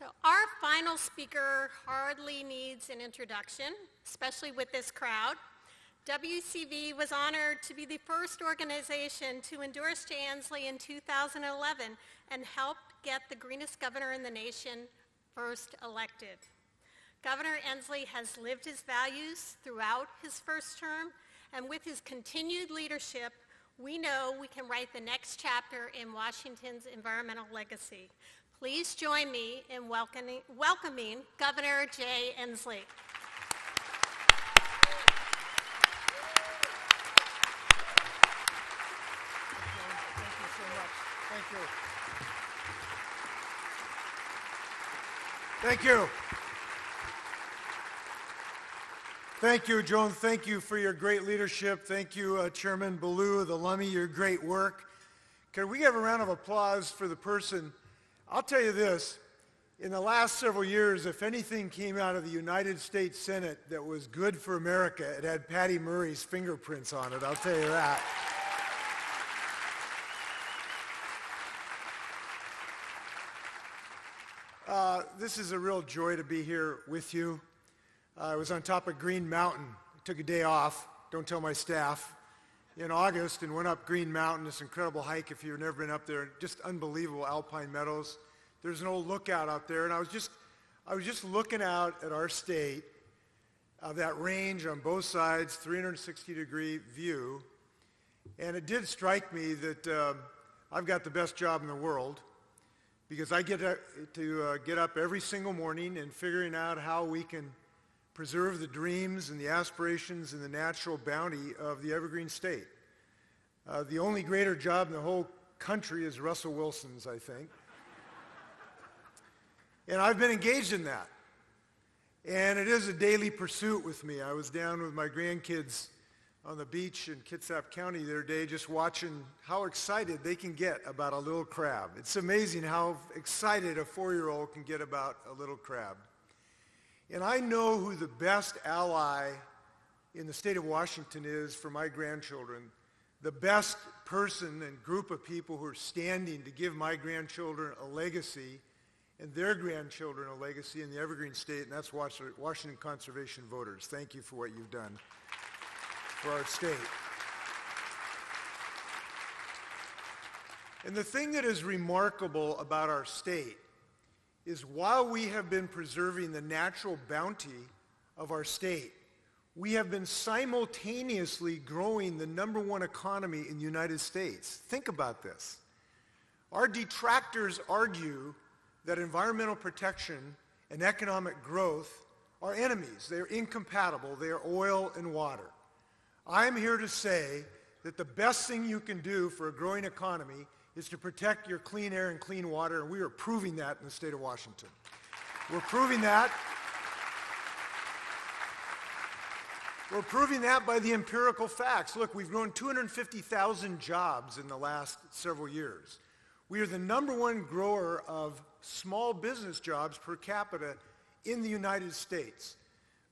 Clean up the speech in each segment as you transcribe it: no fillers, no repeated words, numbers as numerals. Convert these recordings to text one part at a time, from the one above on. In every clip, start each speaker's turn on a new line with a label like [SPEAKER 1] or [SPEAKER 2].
[SPEAKER 1] So our final speaker hardly needs an introduction, especially with this crowd. WCV was honored to be the first organization to endorse Jay Inslee in 2011 and helped get the greenest governor in the nation first elected. Governor Inslee has lived his values throughout his first term, and with his continued leadership, we know we can write the next chapter in Washington's environmental legacy. Please join me in welcoming Governor Jay Inslee.
[SPEAKER 2] Thank you so much. Thank you. Thank you. Thank you, Joan. Thank you for your great leadership. Thank you, Chairman Ballou, the Lummi, your great work. Can we give a round of applause for the person? I'll tell you this, in the last several years, if anything came out of the United States Senate that was good for America, it had Patty Murray's fingerprints on it, I'll tell you that. This is a real joy to be here with you. I was on top of Green Mountain. I took a day off, don't tell my staff, in August and went up Green Mountain, this incredible hike if you've never been up there, just unbelievable alpine meadows. There's an old lookout out there, and I was just looking out at our state, that range on both sides, 360-degree view, and it did strike me that I've got the best job in the world, because I get to get up every single morning and figuring out how we can preserve the dreams and the aspirations and the natural bounty of the Evergreen State. The only greater job in the whole country is Russell Wilson's, I think. And I've been engaged in that. And it is a daily pursuit with me. I was down with my grandkids on the beach in Kitsap County the other day just watching how excited they can get about a little crab. It's amazing how excited a 4-year-old can get about a little crab. And I know who the best ally in the state of Washington is for my grandchildren, the best person and group of people who are standing to give my grandchildren a legacy and their grandchildren a legacy in the Evergreen State, and that's Washington Conservation voters. Thank you for what you've done for our state. And the thing that is remarkable about our state is while we have been preserving the natural bounty of our state, we have been simultaneously growing the #1 economy in the United States. Think about this. Our detractors argue that environmental protection and economic growth are enemies. They are incompatible. They are oil and water. I'm here to say that the best thing you can do for a growing economy is to protect your clean air and clean water, and we are proving that in the state of Washington. We're proving that. We're proving that by the empirical facts. Look, we've grown 250,000 jobs in the last several years. We are the #1 grower of small business jobs per capita in the United States.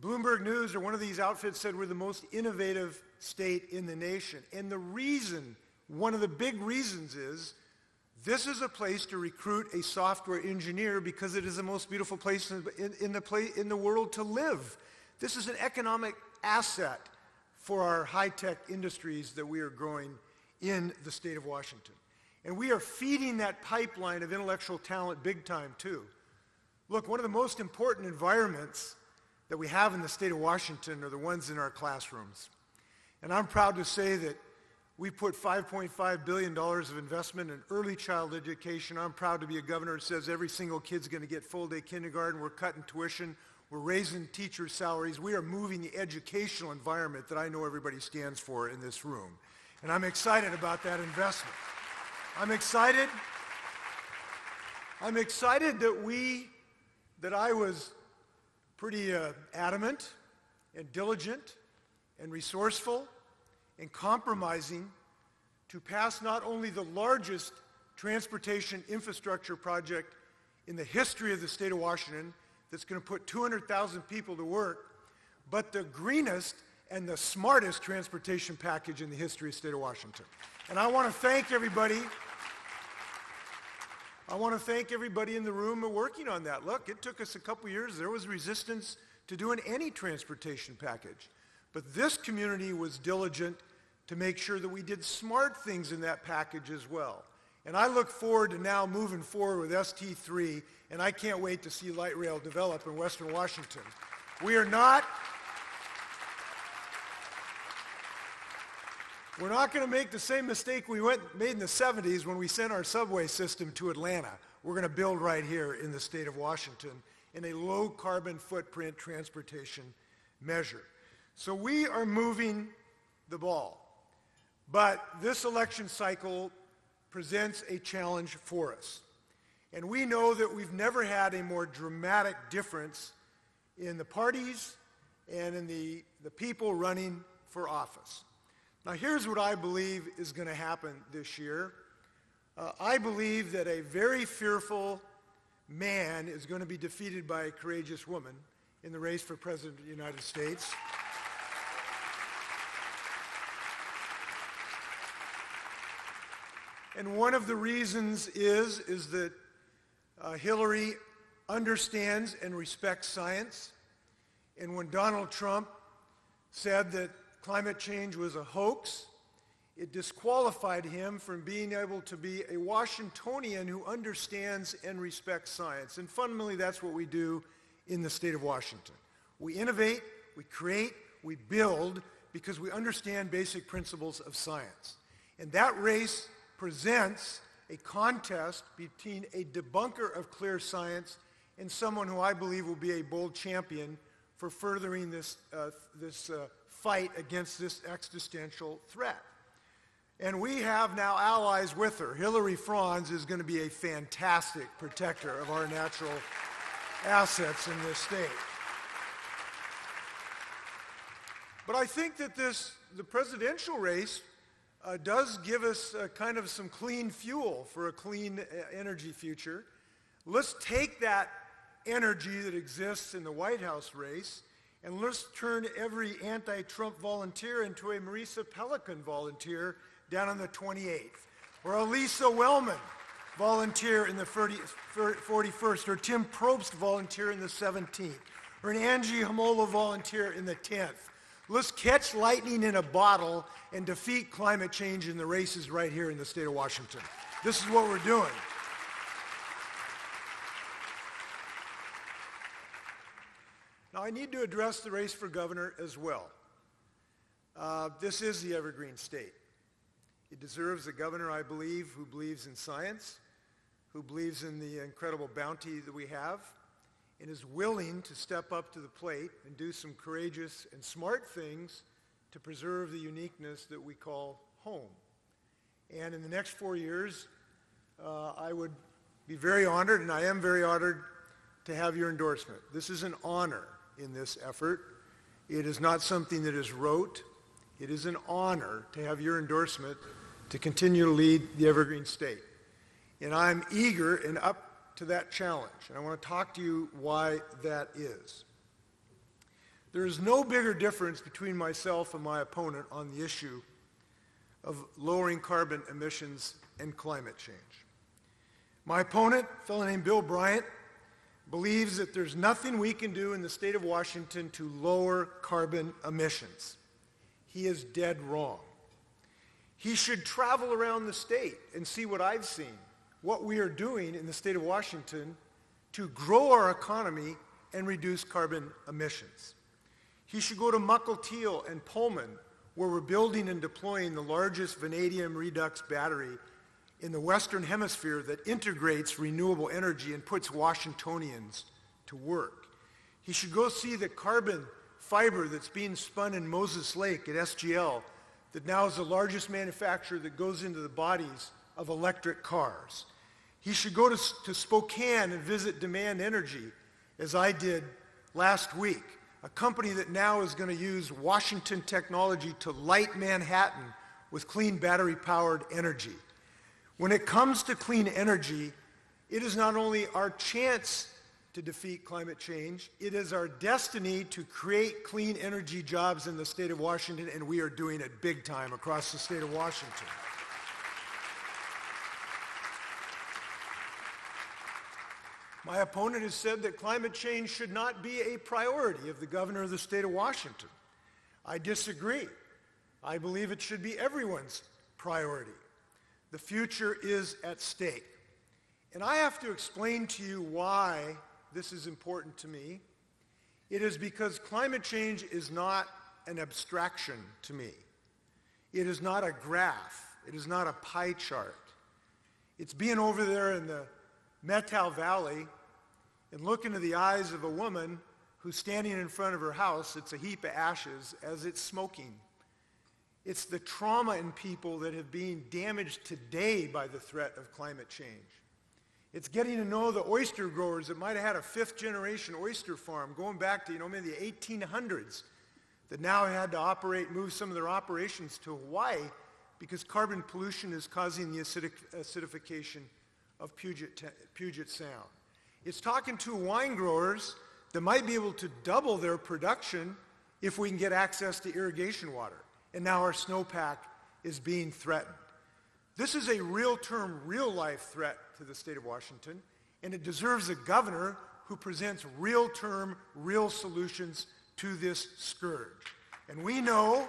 [SPEAKER 2] Bloomberg News or one of these outfits said we're the most innovative state in the nation. And the reason, one of the big reasons is this is a place to recruit a software engineer because it is the most beautiful place in the world to live. This is an economic asset for our high-tech industries that we are growing in the state of Washington. And we are feeding that pipeline of intellectual talent big time too. Look, one of the most important environments that we have in the state of Washington are the ones in our classrooms. And I'm proud to say that we put $5.5 billion of investment in early child education. I'm proud to be a governor that says every single kid's going to get full-day kindergarten. We're cutting tuition. We're raising teachers' salaries. We are moving the educational environment that I know everybody stands for in this room. And I'm excited about that investment. I'm excited that I was pretty adamant and diligent and resourceful and compromising to pass not only the largest transportation infrastructure project in the history of the state of Washington that's going to put 200,000 people to work, but the greenest and the smartest transportation package in the history of the state of Washington. And I want to thank everybody I want to thank everybody in the room working on that. Look, it took us a couple years. There was resistance to doing any transportation package. But this community was diligent to make sure that we did smart things in that package as well. And I look forward to now moving forward with ST3, and I can't wait to see light rail develop in Western Washington. We're not going to make the same mistake we made in the 70s when we sent our subway system to Atlanta. We're going to build right here in the state of Washington in a low carbon footprint transportation measure. So we are moving the ball. But this election cycle presents a challenge for us. And we know that we've never had a more dramatic difference in the parties and in the people running for office. Now here's what I believe is going to happen this year. I believe that a very fearful man is going to be defeated by a courageous woman in the race for President of the United States. And one of the reasons is that Hillary understands and respects science. And when Donald Trump said that climate change was a hoax, it disqualified him from being able to be a Washingtonian who understands and respects science. And fundamentally, that's what we do in the state of Washington. We innovate, we create, we build because we understand basic principles of science. And that race presents a contest between a debunker of clear science and someone who I believe will be a bold champion for furthering this fight against this existential threat. And we have now allies with her. Hillary Franz is going to be a fantastic protector of our natural assets in this state. But I think that the presidential race does give us kind of some clean fuel for a clean energy future. Let's take that energy that exists in the White House race and let's turn every anti-Trump volunteer into a Marisa Pelican volunteer down on the 28th, or a Lisa Wellman volunteer in the 41st, or Tim Probst volunteer in the 17th, or an Angie Hamola volunteer in the 10th. Let's catch lightning in a bottle and defeat climate change in the races right here in the state of Washington. This is what we're doing. Now, I need to address the race for governor as well. This is the evergreen state. It deserves a governor, I believe, who believes in science, who believes in the incredible bounty that we have, and is willing to step up to the plate and do some courageous and smart things to preserve the uniqueness that we call home. And in the next 4 years, I would be very honored, and I am very honored, to have your endorsement. This is an honor in this effort. It is not something that is rote. It is an honor to have your endorsement to continue to lead the evergreen state. And I'm eager and up to that challenge. And I want to talk to you why that is. There is no bigger difference between myself and my opponent on the issue of lowering carbon emissions and climate change. My opponent, a fellow named Bill Bryant, believes that there's nothing we can do in the state of Washington to lower carbon emissions. He is dead wrong. He should travel around the state and see what I've seen, what we are doing in the state of Washington to grow our economy and reduce carbon emissions. He should go to Mukilteo and Pullman, where we're building and deploying the largest vanadium redox battery in the Western Hemisphere that integrates renewable energy and puts Washingtonians to work. He should go see the carbon fiber that's being spun in Moses Lake at SGL that now is the largest manufacturer that goes into the bodies of electric cars. He should go to Spokane and visit Demand Energy, as I did last week, a company that now is going to use Washington technology to light Manhattan with clean battery-powered energy. When it comes to clean energy, it is not only our chance to defeat climate change, it is our destiny to create clean energy jobs in the state of Washington, and we are doing it big time across the state of Washington. My opponent has said that climate change should not be a priority of the governor of the state of Washington. I disagree. I believe it should be everyone's priority. The future is at stake. And I have to explain to you why this is important to me. It is because climate change is not an abstraction to me. It is not a graph. It is not a pie chart. It's being over there in the Methow Valley and look into the eyes of a woman who's standing in front of her house. It's a heap of ashes as it's smoking. It's the trauma in people that have been damaged today by the threat of climate change. It's getting to know the oyster growers that might have had a fifth-generation oyster farm going back to, maybe the 1800s that now had to move some of their operations to Hawaii because carbon pollution is causing the acidification of Puget Sound. It's talking to wine growers that might be able to double their production if we can get access to irrigation water. And now our snowpack is being threatened. This is a real-term, real-life threat to the state of Washington, and it deserves a governor who presents real-term, real solutions to this scourge. And we know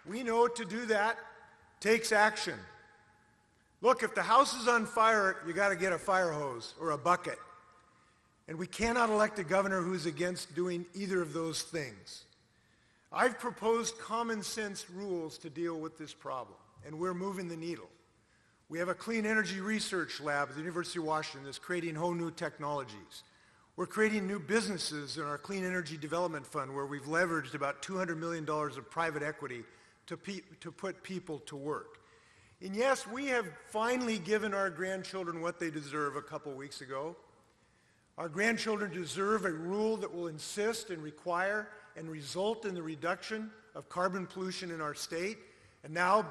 [SPEAKER 2] to do that takes action. Look, if the house is on fire, you got to get a fire hose or a bucket. And we cannot elect a governor who's against doing either of those things. I've proposed common sense rules to deal with this problem, and we're moving the needle. We have a clean energy research lab at the University of Washington that's creating whole new technologies. We're creating new businesses in our Clean Energy Development Fund where we've leveraged about $200 million of private equity to put people to work. And yes, we have finally given our grandchildren what they deserve a couple weeks ago. Our grandchildren deserve a rule that will insist and require and result in the reduction of carbon pollution in our state. And now,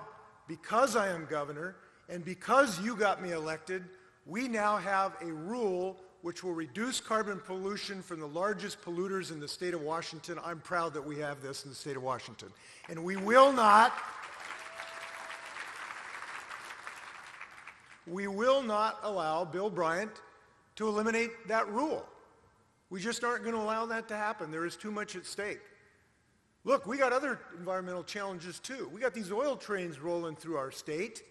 [SPEAKER 2] because I am governor and because you got me elected, we now have a rule which will reduce carbon pollution from the largest polluters in the state of Washington. I'm proud that we have this in the state of Washington. And we will not allow Bill Bryant to eliminate that rule. We just aren't going to allow that to happen. There is too much at stake. Look, we got other environmental challenges too. We got these oil trains rolling through our state.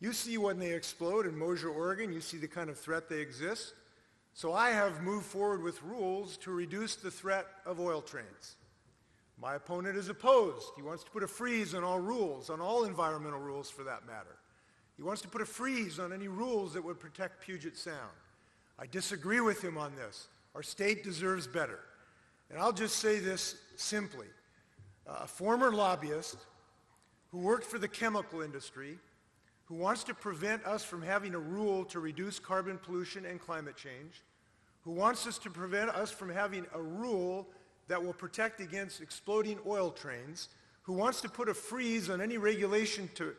[SPEAKER 2] You see when they explode in Mosier, Oregon, you see the kind of threat they exist. So I have moved forward with rules to reduce the threat of oil trains. My opponent is opposed. He wants to put a freeze on all rules, on all environmental rules for that matter. He wants to put a freeze on any rules that would protect Puget Sound. I disagree with him on this. Our state deserves better. And I'll just say this simply. A former lobbyist who worked for the chemical industry, who wants to prevent us from having a rule to reduce carbon pollution and climate change, who wants us to prevent us from having a rule that will protect against exploding oil trains, who wants to put a freeze on any regulation to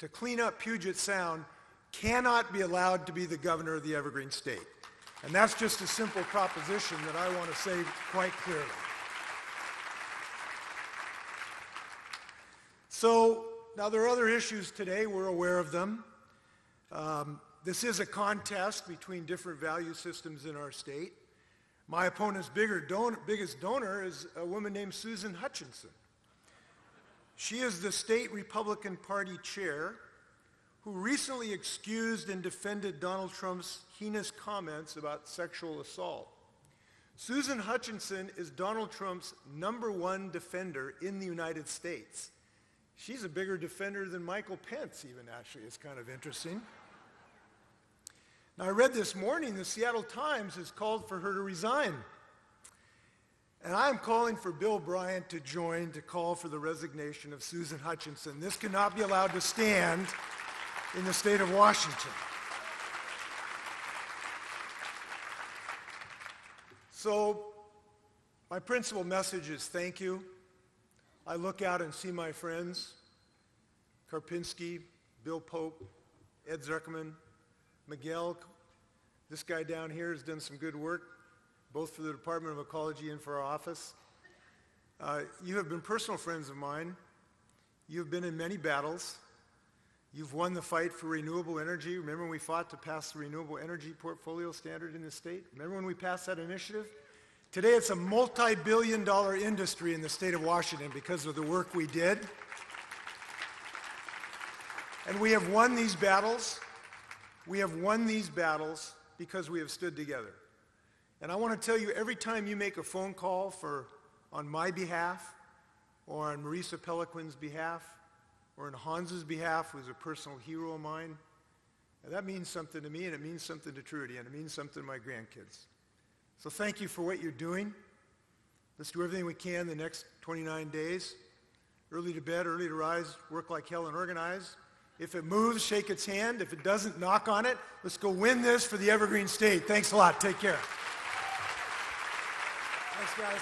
[SPEAKER 2] clean up Puget Sound, cannot be allowed to be the governor of the Evergreen State. And that's just a simple proposition that I want to say quite clearly. So, now there are other issues today, we're aware of them. This is a contest between different value systems in our state. My opponent's biggest donor is a woman named Susan Hutchinson. She is the state Republican Party chair who recently excused and defended Donald Trump's heinous comments about sexual assault. Susan Hutchinson is Donald Trump's #1 defender in the United States. She's a bigger defender than Michael Pence even, actually. It's kind of interesting. Now, I read this morning the Seattle Times has called for her to resign. And I'm calling for Bill Bryant to join to call for the resignation of Susan Hutchinson. This cannot be allowed to stand in the state of Washington. So, my principal message is thank you. I look out and see my friends, Karpinski, Bill Pope, Ed Zuckerman, Miguel. This guy down here has done some good work, both for the Department of Ecology and for our office. You have been personal friends of mine. You have been in many battles. You've won the fight for renewable energy. Remember when we fought to pass the renewable energy portfolio standard in the state? Remember when we passed that initiative? Today it's a multi-billion-dollar industry in the state of Washington because of the work we did. And we have won these battles. We have won these battles because we have stood together. And I want to tell you, every time you make a phone call on my behalf, or on Marisa Peliquin's behalf, or on Hans's behalf, who's a personal hero of mine, that means something to me, and it means something to Trudy, and it means something to my grandkids. So thank you for what you're doing. Let's do everything we can the next 29 days. Early to bed, early to rise, work like hell and organize. If it moves, shake its hand. If it doesn't, knock on it. Let's go win this for the Evergreen State. Thanks a lot. Take care. Thanks, guys.